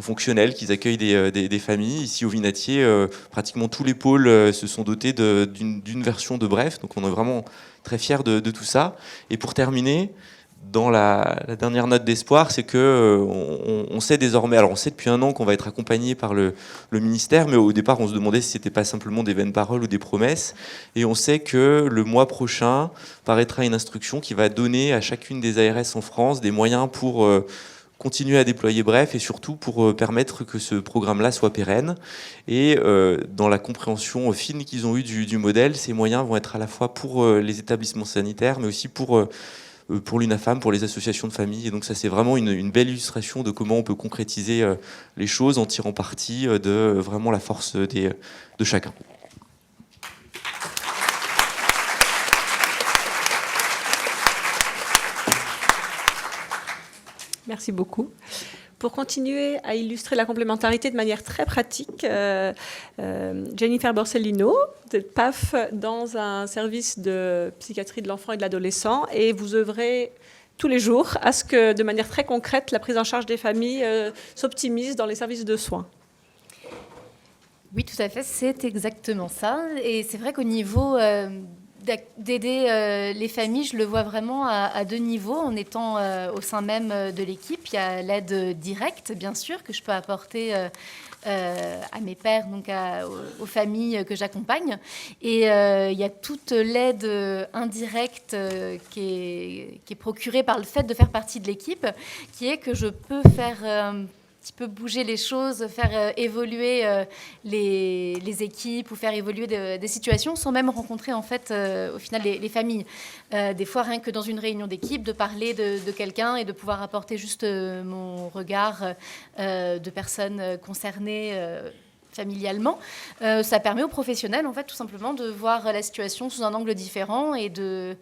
[SPEAKER 5] fonctionnels, qu'ils accueillent des familles. Ici au Vinatier, pratiquement tous les pôles se sont dotés d'une version de Bref, donc on est vraiment très fiers de tout ça. Et pour terminer, dans la dernière note d'espoir, c'est que on sait désormais, alors on sait depuis 1 an qu'on va être accompagné par le ministère, mais au départ on se demandait si c'était pas simplement des vaines paroles ou des promesses, et on sait que le mois prochain paraîtra une instruction qui va donner à chacune des ARS en France des moyens pour continuer à déployer Bref et surtout pour permettre que ce programme-là soit pérenne. Et dans la compréhension fine qu'ils ont eue du modèle, ces moyens vont être à la fois pour les établissements sanitaires, mais aussi pour l'UNAFAM, pour les associations de famille. Et donc ça, c'est vraiment une belle illustration de comment on peut concrétiser les choses en tirant parti de vraiment la force de chacun.
[SPEAKER 1] Merci beaucoup. Pour continuer à illustrer la complémentarité de manière très pratique, Jennifer Borsellino, vous êtes PAF dans un service de psychiatrie de l'enfant et de l'adolescent et vous œuvrez tous les jours à ce que, de manière très concrète, la prise en charge des familles s'optimise dans les services de soins.
[SPEAKER 4] Oui, tout à fait, c'est exactement ça. Et c'est vrai qu'au niveau d'aider les familles, je le vois vraiment à 2 niveaux. En étant au sein même de l'équipe, il y a l'aide directe, bien sûr, que je peux apporter à mes pairs, donc aux familles que j'accompagne. Et il y a toute l'aide indirecte qui est procurée par le fait de faire partie de l'équipe, qui est que je peux faire petit peu bouger les choses, faire évoluer les équipes ou faire évoluer des situations sans même rencontrer en fait au final les familles. Des fois, rien que dans une réunion d'équipe, de parler de quelqu'un et de pouvoir apporter juste mon regard de personnes concernées familialement, ça permet aux professionnels en fait tout simplement de voir la situation sous un angle différent et de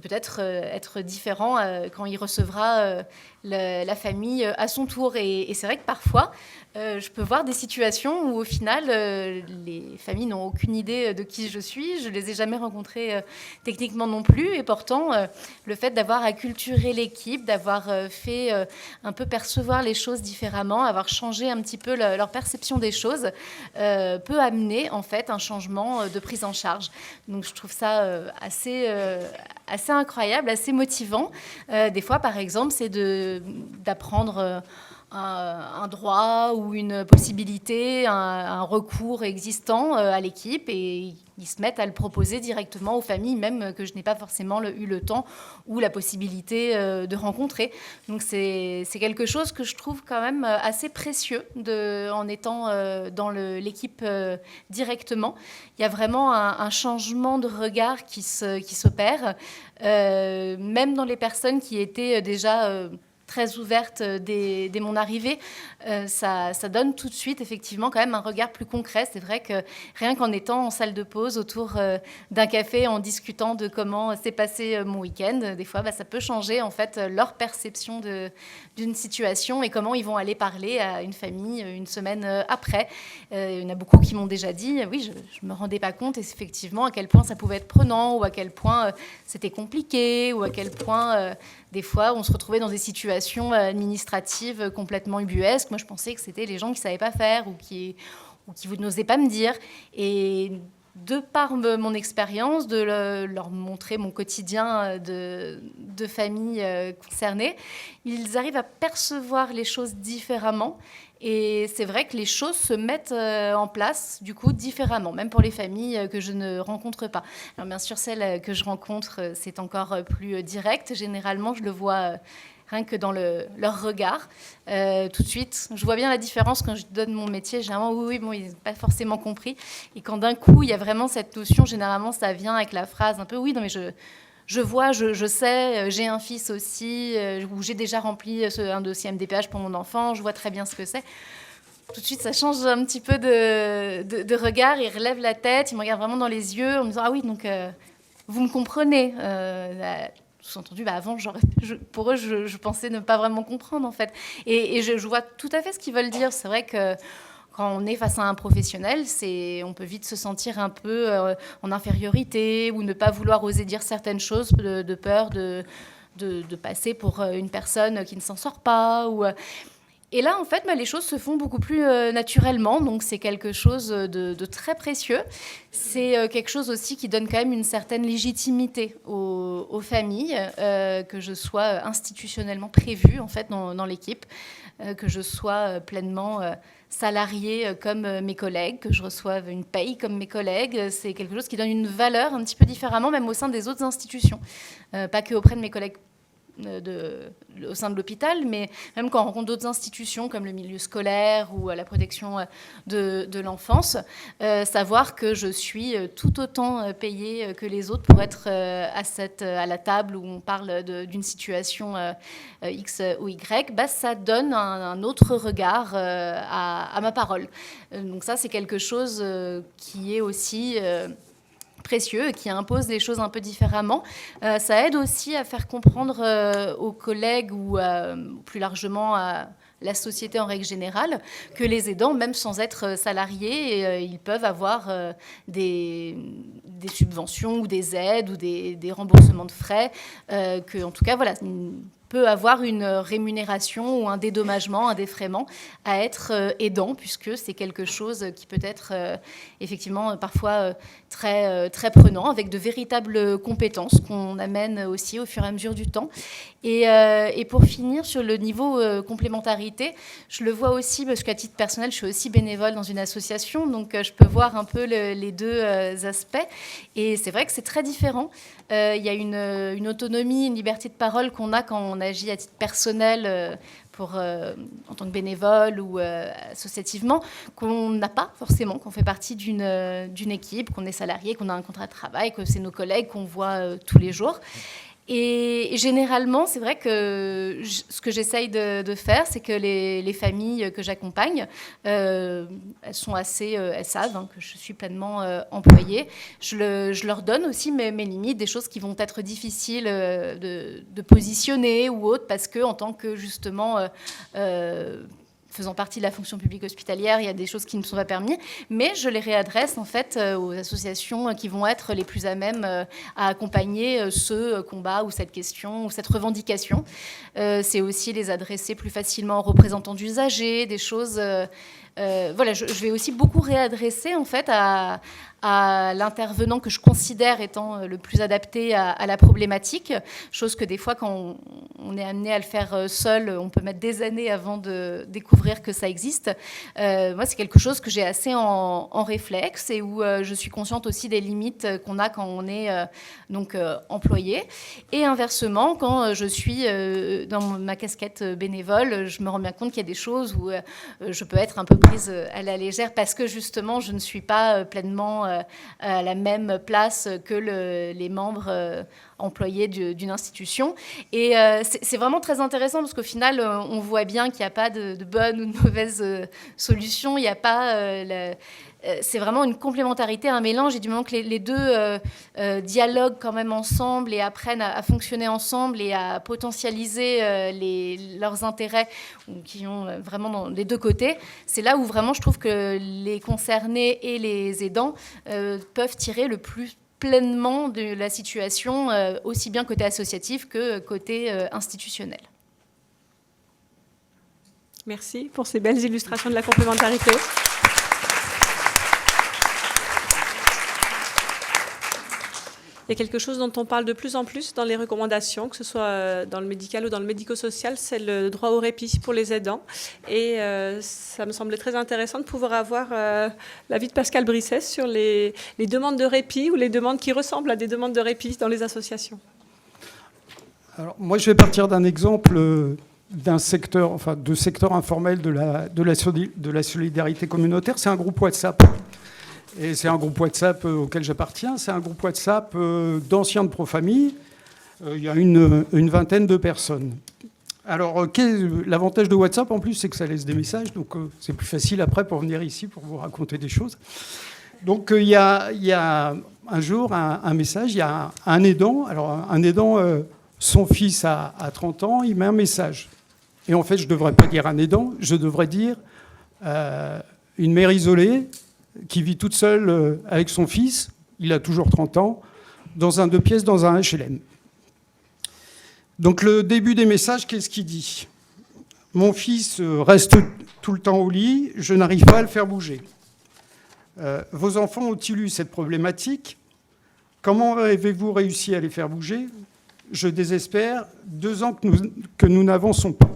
[SPEAKER 4] peut-être être différent quand il recevra la famille à son tour. Et c'est vrai que parfois, je peux voir des situations où au final, les familles n'ont aucune idée de qui je suis. Je ne les ai jamais rencontrées techniquement non plus. Et pourtant, le fait d'avoir acculturé l'équipe, d'avoir fait un peu percevoir les choses différemment, avoir changé un petit peu leur perception des choses, peut amener en fait un changement de prise en charge. Donc je trouve ça assez incroyable, assez motivant. Des fois, par exemple, c'est d'apprendre un droit ou une possibilité, un recours existant à l'équipe, et ils se mettent à le proposer directement aux familles, même que je n'ai pas forcément eu le temps ou la possibilité de rencontrer. Donc c'est quelque chose que je trouve quand même assez précieux en étant dans l'équipe directement. Il y a vraiment un changement de regard qui s'opère, même dans les personnes qui étaient déjà très ouverte dès mon arrivée, ça donne tout de suite effectivement quand même un regard plus concret. C'est vrai que rien qu'en étant en salle de pause autour d'un café, en discutant de comment s'est passé mon week-end, des fois ça peut changer en fait leur perception d'une situation et comment ils vont aller parler à une famille une semaine après. Il y en a beaucoup qui m'ont déjà dit oui, je me rendais pas compte effectivement à quel point ça pouvait être prenant, ou à quel point c'était compliqué, ou à quel point des fois on se retrouvait dans des situations administratives complètement ubuesques. Moi, je pensais que c'était les gens qui ne savaient pas faire ou qui n'osaient pas me dire. Et de par mon expérience, de leur montrer mon quotidien de famille concernée, ils arrivent à percevoir les choses différemment. Et c'est vrai que les choses se mettent en place, du coup, différemment, même pour les familles que je ne rencontre pas. Alors, bien sûr, celles que je rencontre, c'est encore plus direct. Généralement, je le vois rien que dans leur regard. Tout de suite, je vois bien la différence quand je donne mon métier. Généralement, oui, bon, ils n'ont pas forcément compris. Et quand d'un coup, il y a vraiment cette notion, généralement, ça vient avec la phrase un peu, oui, non, mais je vois, je sais, j'ai un fils aussi, ou j'ai déjà rempli un dossier MDPH pour mon enfant, je vois très bien ce que c'est. Tout de suite, ça change un petit peu de regard. Ils relèvent la tête, ils me regardent vraiment dans les yeux en me disant « Ah oui, donc vous me comprenez ». Sous-entendu, avant, pour eux, je pensais ne pas vraiment comprendre, en fait. Et je vois tout à fait ce qu'ils veulent dire. C'est vrai que quand on est face à un professionnel, on peut vite se sentir un peu en infériorité ou ne pas vouloir oser dire certaines choses de peur de passer pour une personne qui ne s'en sort pas. Et là, en fait, les choses se font beaucoup plus naturellement. Donc, c'est quelque chose de très précieux. C'est quelque chose aussi qui donne quand même une certaine légitimité aux familles, que je sois institutionnellement prévue, en fait, dans l'équipe, que je sois pleinement salariée comme mes collègues, que je reçoive une paye comme mes collègues. C'est quelque chose qui donne une valeur un petit peu différemment, même au sein des autres institutions. Pas que auprès de mes collègues au sein de l'hôpital, mais même quand on rencontre d'autres institutions comme le milieu scolaire ou la protection de l'enfance, savoir que je suis tout autant payée que les autres pour être à la table où on parle d'une situation X ou Y, ça donne un autre regard à ma parole. Donc ça, c'est quelque chose qui est aussi précieux et qui impose les choses un peu différemment. Ça aide aussi à faire comprendre aux collègues ou plus largement à la société en règle générale que les aidants, même sans être salariés, ils peuvent avoir des subventions ou des aides ou des remboursements de frais, que en tout cas, voilà, peut avoir une rémunération ou un dédommagement, un défraiement à être aidant, puisque c'est quelque chose qui peut être effectivement parfois très, très prenant, avec de véritables compétences qu'on amène aussi au fur et à mesure du temps. Et pour finir, sur le niveau complémentarité, je le vois aussi, parce qu'à titre personnel, je suis aussi bénévole dans une association, donc je peux voir un peu les deux aspects. Et c'est vrai que c'est très différent. Il y a une autonomie, une liberté de parole qu'on a quand on agit à titre personnel en tant que bénévole ou associativement, qu'on n'a pas forcément, qu'on fait partie d'une équipe, qu'on est salarié, qu'on a un contrat de travail, que c'est nos collègues qu'on voit tous les jours. Et généralement, c'est vrai que ce que j'essaye de faire, c'est que les familles que j'accompagne, elles sont elles savent que je suis pleinement employée. Je leur donne aussi mes limites, des choses qui vont être difficiles de positionner ou autres, parce que en tant que justement faisant partie de la fonction publique hospitalière, il y a des choses qui ne sont pas permises, mais je les réadresse en fait aux associations qui vont être les plus à même à accompagner ce combat ou cette question ou cette revendication. C'est aussi les adresser plus facilement aux représentants d'usagers, des choses... voilà, je vais aussi beaucoup réadresser en fait à l'intervenant que je considère étant le plus adapté à la problématique, chose que des fois quand on est amené à le faire seul, on peut mettre des années avant de découvrir que ça existe. Moi, c'est quelque chose que j'ai assez en réflexe et où je suis consciente aussi des limites qu'on a quand on est donc employé. Et inversement, quand je suis dans ma casquette bénévole, je me rends bien compte qu'il y a des choses où je peux être un peu prise à la légère parce que justement, je ne suis pas pleinement à la même place que les membres employés d'une institution. Et c'est vraiment très intéressant parce qu'au final, on voit bien qu'il n'y a pas de bonne ou de mauvaise solution. Il n'y a pas... c'est vraiment une complémentarité, un mélange, et du moment que les deux dialoguent quand même ensemble et apprennent à fonctionner ensemble et à potentialiser leurs intérêts qui ont vraiment dans les deux côtés, c'est là où vraiment je trouve que les concernés et les aidants peuvent tirer le plus pleinement de la situation, aussi bien côté associatif que côté institutionnel.
[SPEAKER 1] Merci pour ces belles illustrations de la complémentarité. Il y a quelque chose dont on parle de plus en plus dans les recommandations, que ce soit dans le médical ou dans le médico-social, c'est le droit au répit pour les aidants. Et ça me semblait très intéressant de pouvoir avoir l'avis de Pascal Brisset sur les demandes de répit ou les demandes qui ressemblent à des demandes de répit dans les associations.
[SPEAKER 3] Alors, moi, je vais partir d'un exemple d'un secteur, enfin, de secteur informel de la solidarité communautaire. C'est un groupe WhatsApp. Et c'est un groupe WhatsApp auquel j'appartiens. C'est un groupe WhatsApp d'anciens de Profamille. Il y a une vingtaine de personnes. Alors, l'avantage de WhatsApp, en plus, c'est que ça laisse des messages. Donc, c'est plus facile après pour venir ici pour vous raconter des choses. Donc, il y a un jour un message. Il y a un aidant. Alors, un aidant, son fils a 30 ans. Il met un message. Et en fait, je ne devrais pas dire un aidant. Je devrais dire une mère isolée qui vit toute seule avec son fils, il a toujours 30 ans, dans un 2 pièces, dans un HLM. Donc le début des messages, qu'est-ce qu'il dit ? Mon fils reste tout le temps au lit, je n'arrive pas à le faire bouger. Vos enfants ont-ils eu cette problématique ? Comment avez-vous réussi à les faire bouger ? Je désespère, 2 ans que nous n'avançons pas.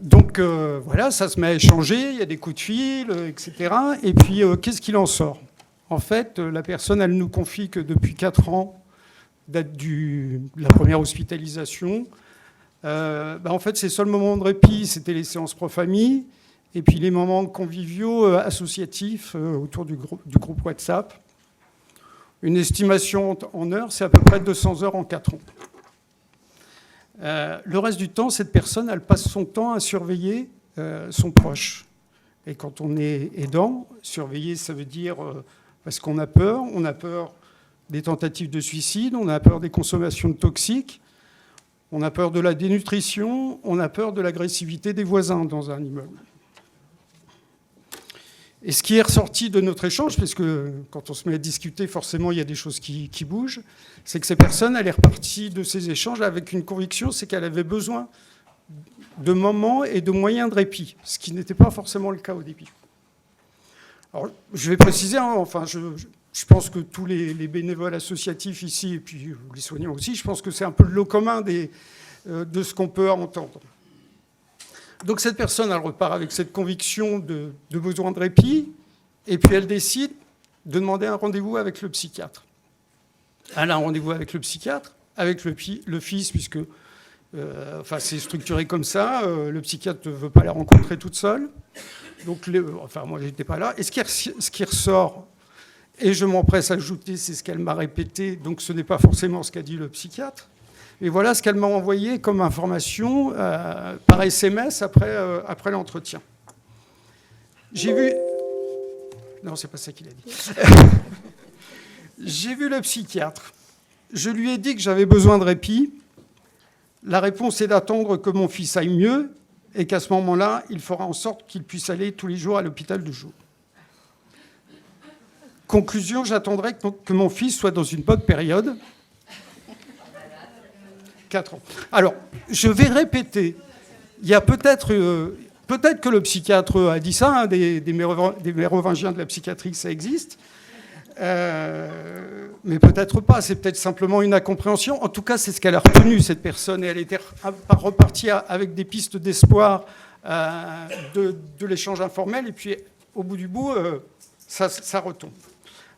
[SPEAKER 3] Donc voilà, ça se met à échanger, il y a des coups de fil, etc. Et puis, qu'est-ce qu'il en sort ? En fait, la personne, elle nous confie que depuis 4 ans, date de la première hospitalisation, en fait, ses seuls moments de répit, c'était les séances pro-famille, et puis les moments conviviaux associatifs autour du groupe WhatsApp. Une estimation en heures, c'est à peu près 200 heures en 4 ans. Le reste du temps, cette personne, elle passe son temps à surveiller son proche. Et quand on est aidant, surveiller, ça veut dire parce qu'on a peur des tentatives de suicide, on a peur des consommations de toxiques, on a peur de la dénutrition, on a peur de l'agressivité des voisins dans un immeuble. Et ce qui est ressorti de notre échange, parce que quand on se met à discuter, forcément, il y a des choses qui bougent, c'est que ces personnes, elle est repartie de ces échanges avec une conviction, c'est qu'elle avait besoin de moments et de moyens de répit, ce qui n'était pas forcément le cas au début. Alors, je vais préciser, je pense que tous les bénévoles associatifs ici, et puis les soignants aussi, je pense que c'est un peu le lot commun de ce qu'on peut entendre. Donc cette personne, elle repart avec cette conviction de besoin de répit, et puis elle décide de demander un rendez-vous avec le psychiatre. Elle a un rendez-vous avec le psychiatre, avec le fils, puisque Enfin, c'est structuré comme ça. Le psychiatre ne veut pas la rencontrer toute seule. Donc, enfin, moi, je n'étais pas là. Et ce qui ressort, et je m'empresse à ajouter, c'est ce qu'elle m'a répété. Donc, ce n'est pas forcément ce qu'a dit le psychiatre. Et voilà ce qu'elle m'a envoyé comme information par SMS après l'entretien. J'ai vu... Non, c'est pas ça qu'il a dit. J'ai vu le psychiatre. Je lui ai dit que j'avais besoin de répit. La réponse est d'attendre que mon fils aille mieux et qu'à ce moment-là, il fera en sorte qu'il puisse aller tous les jours à l'hôpital de jour. Conclusion, j'attendrai que mon fils soit dans une bonne période. 4 ans. Alors, je vais répéter. Il y a peut-être que le psychiatre a dit ça, hein, des mérovingiens de la psychiatrie, ça existe. Mais peut-être pas, c'est peut-être simplement une incompréhension. En tout cas, c'est ce qu'elle a retenu, cette personne, et elle était repartie avec des pistes d'espoir de l'échange informel, et puis au bout du bout, ça retombe.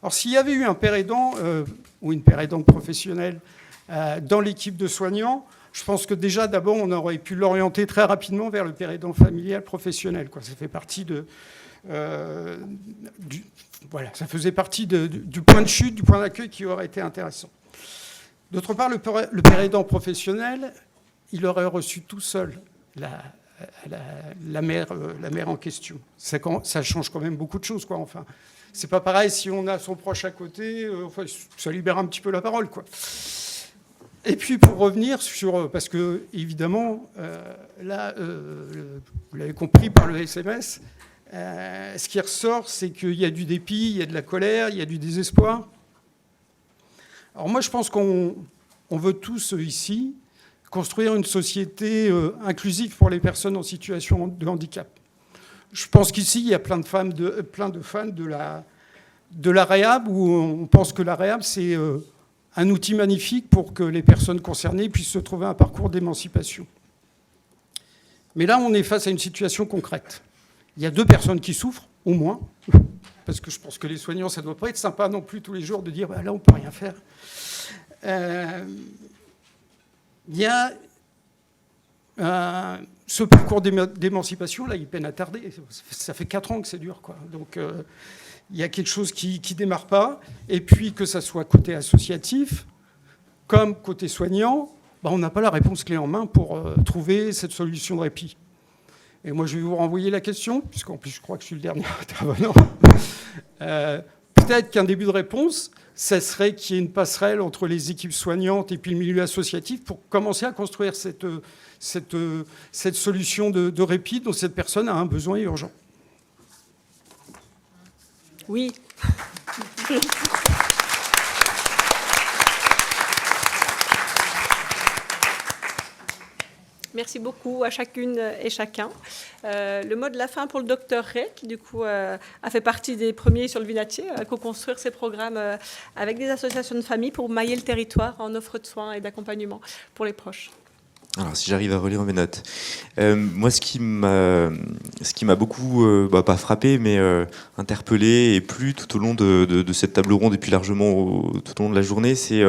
[SPEAKER 3] Alors, s'il y avait eu un père aidant ou une père aidante professionnelle dans l'équipe de soignants, je pense que déjà, d'abord, on aurait pu l'orienter très rapidement vers le père aidant familial professionnel, quoi. Ça fait partie voilà, ça faisait partie du point de chute, du point d'accueil qui aurait été intéressant. D'autre part, le père aidant professionnel, il aurait reçu tout seul la mère en question. Ça change quand même beaucoup de choses, quoi. Enfin, c'est pas pareil si on a son proche à côté. Enfin, ça libère un petit peu la parole, quoi. Et puis pour revenir sur, parce que évidemment, là, vous l'avez compris par le SMS. Ce qui ressort, c'est qu'il y a du dépit, il y a de la colère, il y a du désespoir. Alors moi, je pense qu'on veut tous ici construire une société inclusive pour les personnes en situation de handicap. Je pense qu'ici, il y a plein de fans de la réhab, où on pense que la réhab, c'est un outil magnifique pour que les personnes concernées puissent se trouver un parcours d'émancipation. Mais là, on est face à une situation concrète. Il y a 2 personnes qui souffrent, au moins, parce que je pense que les soignants, ça ne doit pas être sympa non plus tous les jours de dire bah, « là, on ne peut rien faire ». Il y a ce parcours d'émancipation, là, il peine à tarder. Ça fait 4 ans que c'est dur, quoi. Donc, il y a quelque chose qui ne démarre pas. Et puis, que ça soit côté associatif, comme côté soignant, bah, on n'a pas la réponse clé en main pour trouver cette solution de répit. Et moi, je vais vous renvoyer la question, puisqu'en plus, je crois que je suis le dernier intervenant. Peut-être qu'un début de réponse, ça serait qu'il y ait une passerelle entre les équipes soignantes et puis le milieu associatif pour commencer à construire cette solution de répit dont cette personne a un besoin urgent.
[SPEAKER 1] Oui. Merci beaucoup à chacune et chacun. Le mot de la fin pour le docteur Ray, qui du coup a fait partie des premiers sur le Vinatier à co-construire ces programmes avec des associations de familles pour mailler le territoire en offre de soins et d'accompagnement pour les proches.
[SPEAKER 5] Alors, si j'arrive à relire mes notes. Moi, ce qui m'a beaucoup, pas frappé, mais interpellé et plu tout au long de cette table ronde et puis largement tout au long de la journée, c'est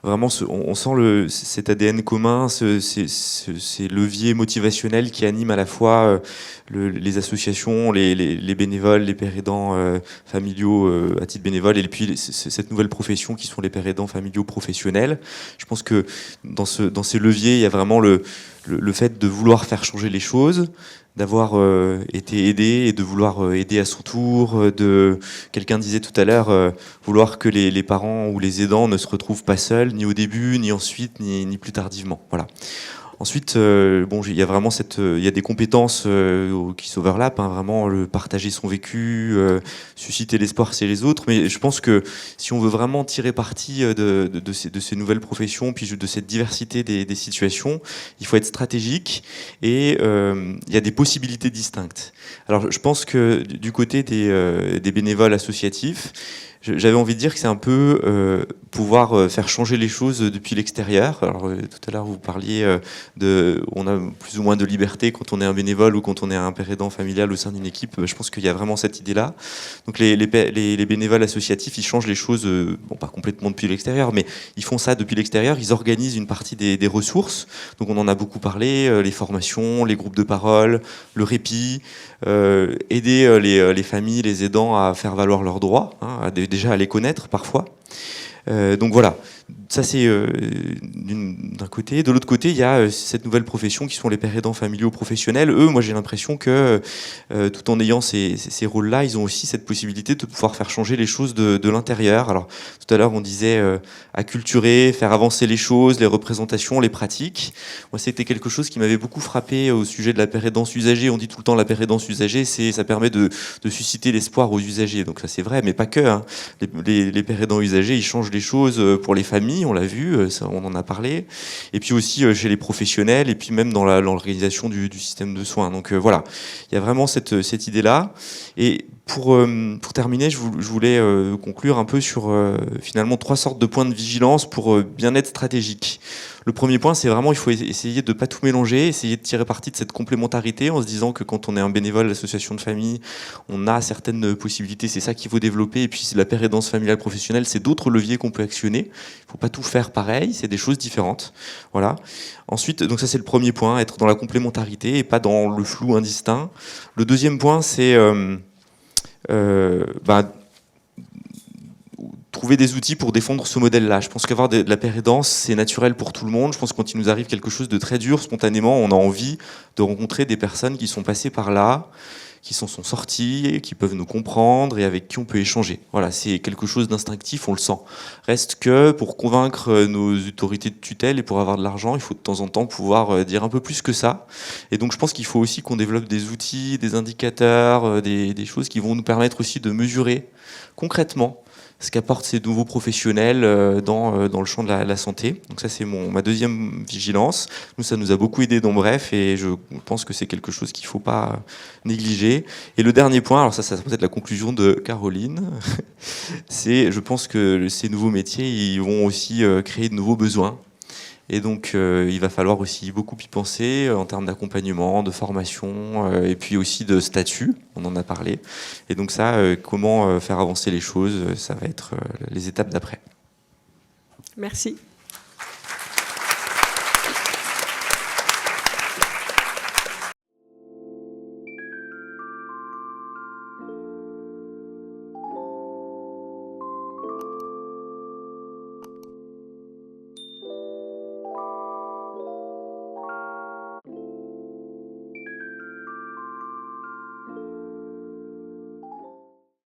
[SPEAKER 5] vraiment, on sent cet ADN commun, ces leviers motivationnels qui animent à la fois les associations, les bénévoles, les pères aidants familiaux à titre bénévole, et puis cette nouvelle profession qui sont les pères aidants familiaux professionnels. Je pense que dans ces leviers, il y a vraiment le fait de vouloir faire changer les choses, d'avoir été aidé et de vouloir aider à son tour. Quelqu'un disait tout à l'heure, vouloir que les parents ou les aidants ne se retrouvent pas seuls, ni au début, ni ensuite, ni plus tardivement. Voilà. Ensuite, il y a vraiment il y a des compétences qui s'overlappent, hein, vraiment le partager son vécu, susciter l'espoir chez les autres. Mais je pense que si on veut vraiment tirer parti de ces nouvelles professions, puis de cette diversité des situations, il faut être stratégique et il y a des possibilités distinctes. Alors, je pense que du côté des bénévoles associatifs, J'avais envie de dire que c'est un peu pouvoir faire changer les choses depuis l'extérieur. Alors tout à l'heure vous parliez on a plus ou moins de liberté quand on est un bénévole ou quand on est un père aidant familial au sein d'une équipe. Je pense qu'il y a vraiment cette idée-là. Donc les bénévoles associatifs, ils changent les choses, bon pas complètement depuis l'extérieur, mais ils font ça depuis l'extérieur. Ils organisent une partie des ressources. Donc on en a beaucoup parlé, les formations, les groupes de parole, le répit, aider les familles, les aidants à faire valoir leurs droits, hein, déjà à les connaître parfois. Donc voilà, ça c'est d'un côté. De l'autre côté, il y a cette nouvelle profession qui sont les pères aidants familiaux professionnels. Eux, moi j'ai l'impression que tout en ayant ces rôles-là, ils ont aussi cette possibilité de pouvoir faire changer les choses de l'intérieur. Alors tout à l'heure on disait acculturer, faire avancer les choses, les représentations, les pratiques. Moi c'était quelque chose qui m'avait beaucoup frappé au sujet de la pérédance usagée. On dit tout le temps la pérédance usagée, ça permet de susciter l'espoir aux usagers. Donc ça c'est vrai, mais pas que. Hein. Les pères aidants usagers, ils changent les choses pour les familles, on l'a vu, ça, on en a parlé. Et puis aussi chez les professionnels, et puis même dans l'organisation du système de soins. Donc voilà, il y a vraiment cette idée-là. Et pour terminer, je voulais conclure un peu sur finalement 3 sortes de points de vigilance pour bien-être stratégique. Le premier point, c'est vraiment, il faut essayer de ne pas tout mélanger, essayer de tirer parti de cette complémentarité en se disant que quand on est un bénévole, l'association de famille, on a certaines possibilités, c'est ça qu'il faut développer. Et puis la pérédance familiale professionnelle, c'est d'autres leviers qu'on peut actionner. Il ne faut pas tout faire pareil, c'est des choses différentes. Voilà. Ensuite, donc ça c'est le premier point, être dans la complémentarité et pas dans le flou indistinct. Le deuxième point, c'est trouver des outils pour défendre ce modèle-là. Je pense qu'avoir de la pérédance, c'est naturel pour tout le monde. Je pense que quand il nous arrive quelque chose de très dur, spontanément, on a envie de rencontrer des personnes qui sont passées par là, qui s'en sont sorties, qui peuvent nous comprendre et avec qui on peut échanger. Voilà, c'est quelque chose d'instinctif, on le sent. Reste que pour convaincre nos autorités de tutelle et pour avoir de l'argent, il faut de temps en temps pouvoir dire un peu plus que ça. Et donc je pense qu'il faut aussi qu'on développe des outils, des indicateurs, des choses qui vont nous permettre aussi de mesurer concrètement ce qu'apportent ces nouveaux professionnels dans le champ de la santé. Donc ça, c'est ma deuxième vigilance. Nous, ça nous a beaucoup aidé dans Bref, et je pense que c'est quelque chose qu'il ne faut pas négliger. Et le dernier point, alors ça peut être la conclusion de Caroline, c'est, je pense que ces nouveaux métiers, ils vont aussi créer de nouveaux besoins. Et donc, il va falloir aussi beaucoup y penser en termes d'accompagnement, de formation, et puis aussi de statut, on en a parlé. Et donc ça, comment faire avancer les choses, ça va être les étapes d'après.
[SPEAKER 1] Merci.